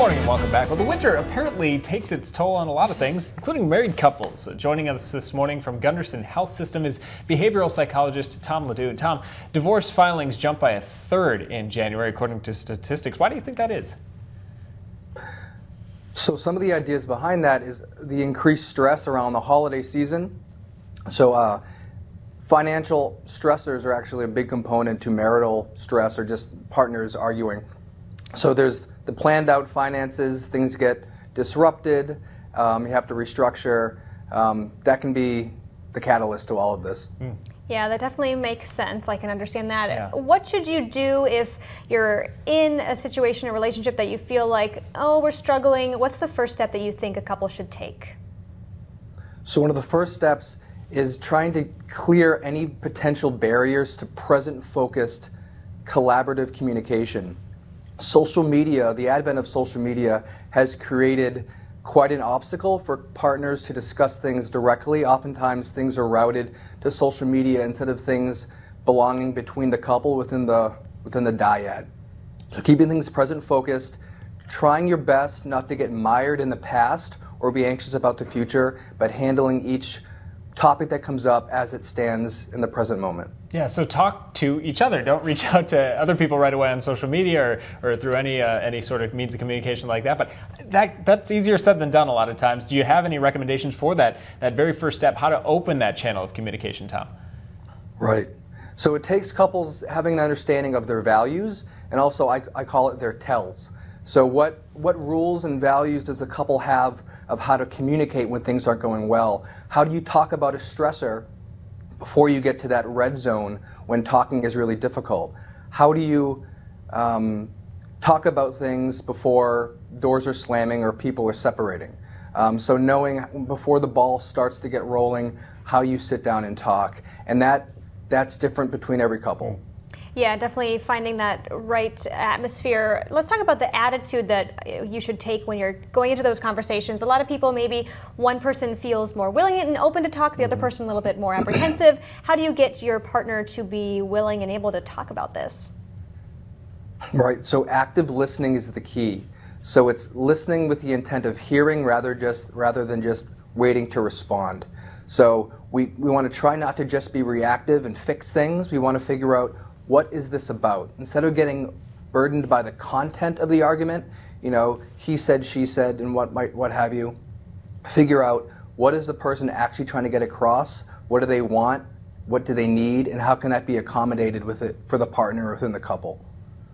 morning and welcome back. Well, the winter apparently takes its toll on a lot of things, including married couples. Joining us this morning from Gunderson Health System is behavioral psychologist Tom Ledoux. Tom, divorce filings jumped by a third in January, according to statistics. Why do you think that is? So some of the ideas behind that is the increased stress around the holiday season. So financial stressors are actually a big component to marital stress or just partners arguing. So there's the planned out finances, things get disrupted, you have to restructure. That can be the catalyst to all of this. Yeah, that definitely makes sense. I can understand that. Yeah. What should you do if you're in a situation, a relationship that you feel like, oh, we're struggling? What's the first step that you think a couple should take? So one of the first steps is trying to clear any potential barriers to present-focused collaborative communication. Social media, the advent of social media has created quite an obstacle for partners to discuss things directly. Oftentimes things are routed to social media instead of things belonging between the couple within the dyad. So keeping things present focused, trying your best not to get mired in the past or be anxious about the future, but handling each topic that comes up as it stands in the present moment. Yeah, so talk to each other. Don't reach out to other people right away on social media or through any sort of means of communication like that. But that's easier said than done a lot of times. Do you have any recommendations for that very first step, how to open that channel of communication, Tom? Right. So it takes couples having an understanding of their values, and also I call it their tells. So what rules and values does a couple have of how to communicate when things aren't going well? How do you talk about a stressor before you get to that red zone when talking is really difficult? How do you talk about things before doors are slamming or people are separating? So knowing before the ball starts to get rolling, how you sit down and talk. And that's different between every couple. Yeah, definitely finding that right atmosphere. Let's talk about the attitude that you should take when you're going into those conversations. A lot of people, maybe one person feels more willing and open to talk, the other person a little bit more apprehensive. How do you get your partner to be willing and able to talk about this? Right, so active listening is the key. So it's listening with the intent of hearing rather than just waiting to respond. So we want to try not to just be reactive and fix things. We want to figure out, what is this about? Instead of getting burdened by the content of the argument, he said, she said, and what have you, figure out what is the person actually trying to get across, what do they want, what do they need, and how can that be accommodated with it for the partner within the couple.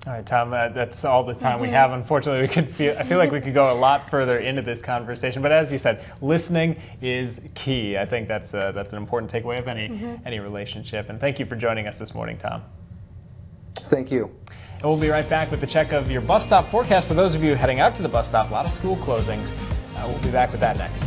All right, Tom, that's all the time we have. Unfortunately, I feel like we could go a lot further into this conversation, but as you said, listening is key. I think that's an important takeaway of any relationship. And thank you for joining us this morning, Tom. Thank you. And we'll be right back with the check of your bus stop forecast for those of you heading out to the bus stop. A lot of school closings. We'll be back with that next.